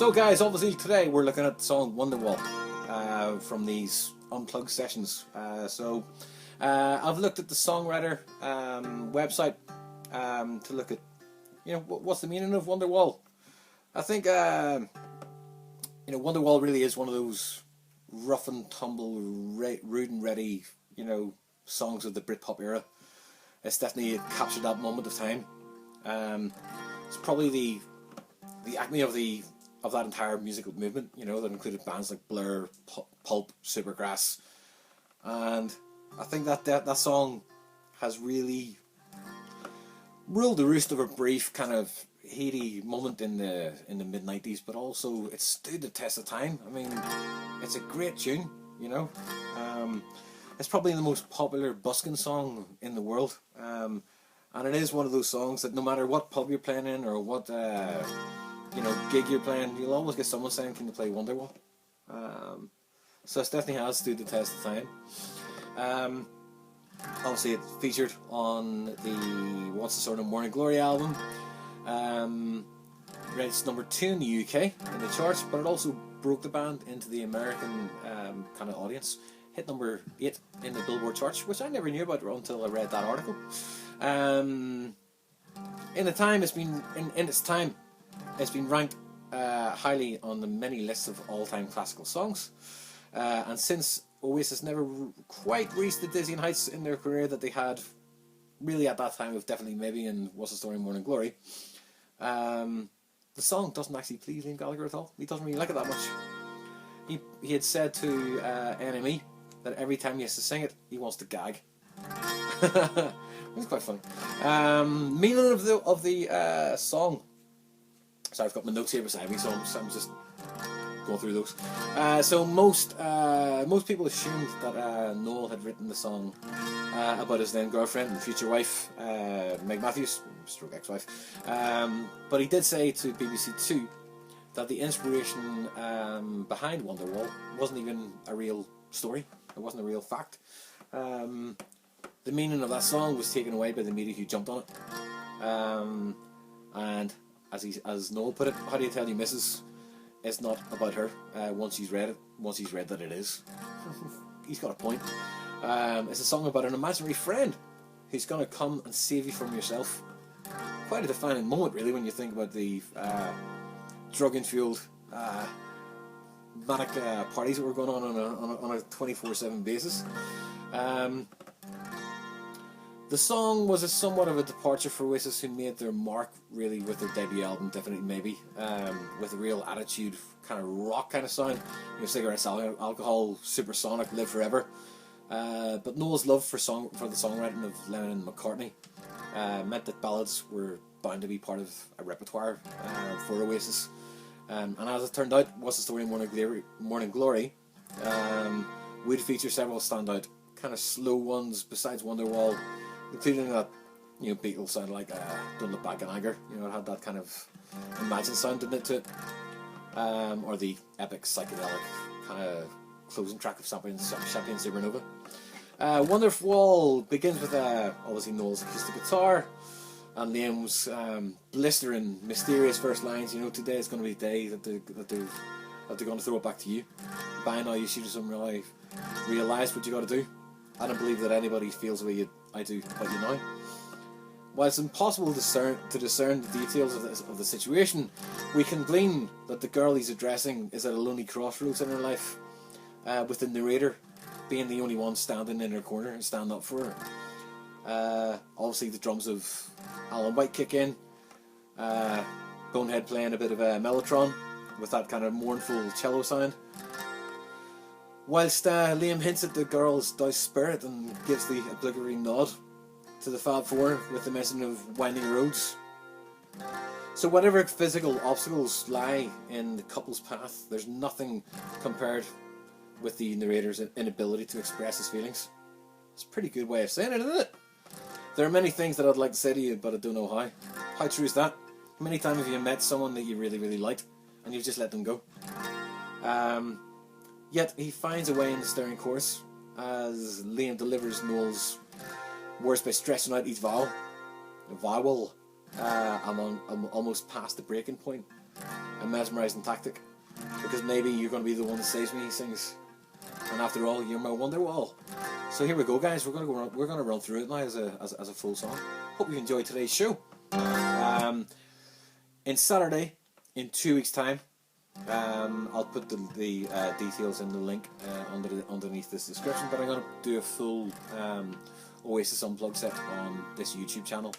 So guys, obviously today we're looking at the song Wonderwall from these Unplugged sessions. I've looked at the songwriter website to look at, what's the meaning of Wonderwall. I think, Wonderwall really is one of those rough and tumble, rude and ready, songs of the Britpop era. It's definitely captured that moment of time. It's probably the acme of that entire musical movement, that included bands like Blur, Pulp, Supergrass, and I think that song has really ruled the roost of a brief kind of heady moment in the mid-90s, but also it stood the test of time. I mean, it's a great tune, it's probably the most popular busking song in the world, and it is one of those songs that no matter what pub you're playing in or what gig you're playing, you'll always get someone saying, "Can you play Wonderwall?" So it definitely has stood the test of time. Obviously, it's featured on the What's the Sort of Morning Glory album. It's number 2 in the UK in the charts, but it also broke the band into the American kind of audience. Hit number 8 in the Billboard charts, which I never knew about until I read that article. In its time, it's been ranked highly on the many lists of all-time classical songs. And since Oasis never quite reached the dizzying heights in their career that they had really at that time, of definitely maybe in What's the Story, Morning Glory, the song doesn't actually please Noel Gallagher at all. He doesn't really like it that much. He had said to NME that every time he has to sing it, he wants to gag. It's quite funny. Meaning of the song. So I've got my notes here beside me, so I'm just going through those. So most people assumed that Noel had written the song about his then girlfriend and future wife, Meg Matthews, stroke ex-wife. But he did say to BBC Two that the inspiration behind Wonderwall wasn't even a real story. It wasn't a real fact. The meaning of that song was taken away by the media who jumped on it. And as Noel put it, "How do you tell your missus it's not about her once he's read that it is?" He's got a point. It's a song about an imaginary friend who's going to come and save you from yourself. Quite a defining moment, really, when you think about the drug-fueled manic parties that were going on a 24/7 basis. The song was somewhat of a departure for Oasis, who made their mark really with their debut album, Definitely Maybe, with a real attitude, kind of rock kind of sound, cigarettes, alcohol, supersonic, live forever. But Noel's love for the songwriting of Lennon and McCartney meant that ballads were bound to be part of a repertoire for Oasis. And as it turned out, What's the Story, Morning Glory would feature several standout kind of slow ones besides Wonderwall, including that Beatles sound like Don't Look Back in Anger. It had that kind of imagined sound, didn't it, to it? Or the epic psychedelic kind of closing track of Champagne Supernova. Wonderwall begins with obviously Noel's acoustic guitar and Liam's blistering, mysterious first lines. Today is going to be the day that they're going to throw it back to you. By now you should have realised what you got to do. I don't believe that anybody feels the way I do about you now. While it's impossible to discern the details of the situation, we can glean that the girl he's addressing is at a lonely crossroads in her life, with the narrator being the only one standing in her corner and stand up for her. Obviously the drums of Alan White kick in, Bonehead playing a bit of a mellotron with that kind of mournful cello sound, whilst Liam hints at the girl's doused spirit and gives the obligatory nod to the Fab Four with the mention of winding roads. So whatever physical obstacles lie in the couple's path, there's nothing compared with the narrator's inability to express his feelings. It's a pretty good way of saying it, isn't it? There are many things that I'd like to say to you, but I don't know how. How true is that? How many times have you met someone that you really, really liked and you've just let them go? Yet he finds a way in the stern chorus as Liam delivers Noel's words by stretching out each vowel. I'm almost past the breaking point. a mesmerising tactic, because maybe you're going to be the one that saves me, he sings. And after all, you're my Wonderwall. So here we go, guys. We're going to run through it now as a full song. Hope you enjoyed today's show. In Saturday, in 2 weeks' time, I'll put the details in the link underneath this description. But I'm going to do a full Oasis Unplugged set on this YouTube channel.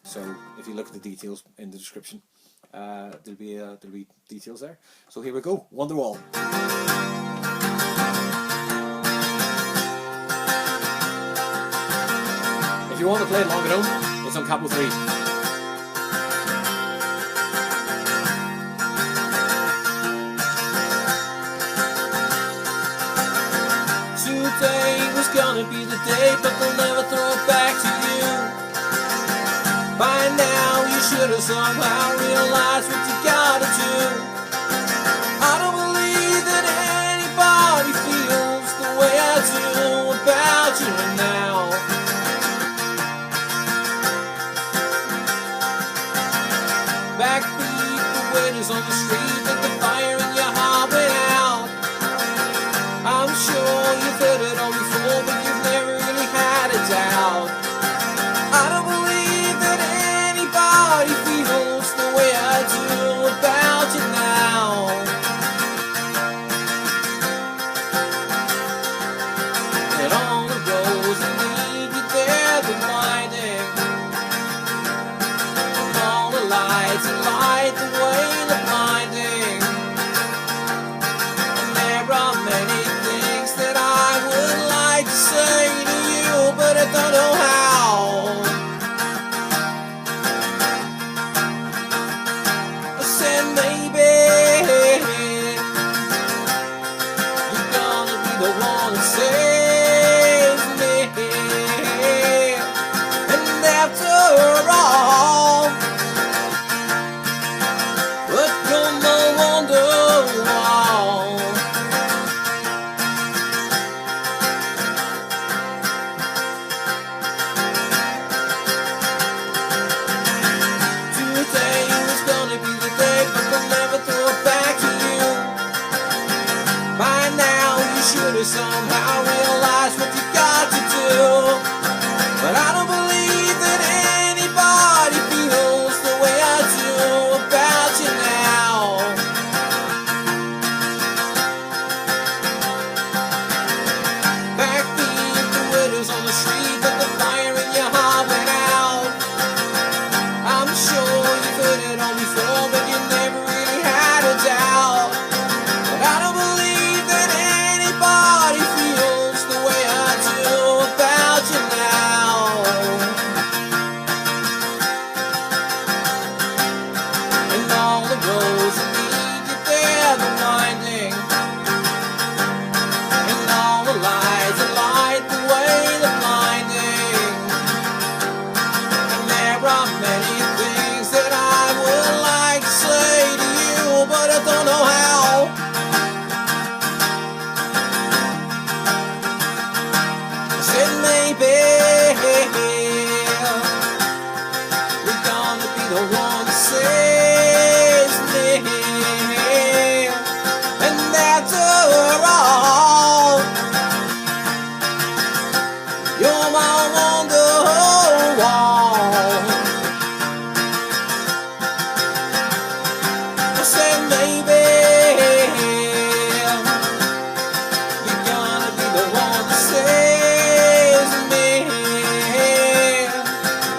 So if you look at the details in the description, there'll be details there. So here we go, Wonderwall. If you want to play it along at home, it's on capo 3. Today was gonna be the day, but they'll never throw it back to you. By now you should have somehow realized what you gotta do. I don't believe that anybody feels the way I do about you now. Backbeat the waiters on the street, that the fire in your heart went out. I'm sure you've heard it all before, but you've never really had a doubt. I don't believe that anybody feels the way I do about you now. And all the roads that lead you there, the winding, and all the lights that light the way, the blinding. And there are many things that I would like to say to you, but I don't know how. I said maybe you're gonna be the one that saves me. And after all, but you're my Wonderwall. Today was gonna be the day, but they'll never throw it back to you. By now you should have somehow realized what you got to do. But I don't believe that anybody feels the way I do about you now. Backbeat the widows on the street, but the fire in your heart went out. I'm sure you've heard it all before, but you never really had a doubt. But I don't believe that anybody feels the way I do about you now. And all the roads that lead you there, the winding, and all the lights that light the way, the blinding. And there are many things that I would like to say to you, but I don't know how. I said maybe you're gonna be the one that saves me. And after all, you're my Wonderwall. I said maybe you're gonna be the one that saves me.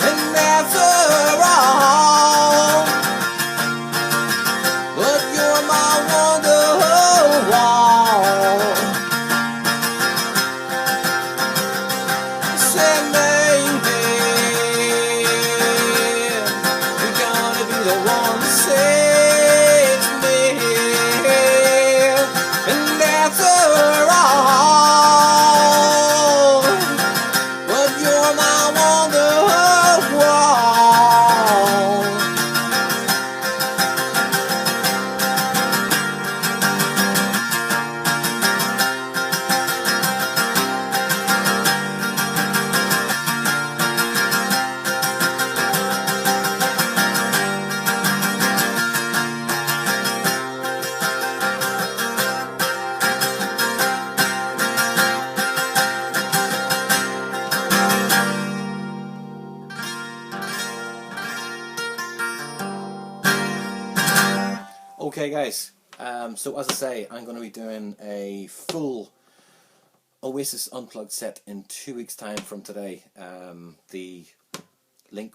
And after all, but you're my Wonderwall. I said maybe you're gonna be the one that saves me. And after all, but you're my Wonderwall. Okay, guys. So as I say, I'm going to be doing a full Oasis Unplugged set in 2 weeks' time from today. The link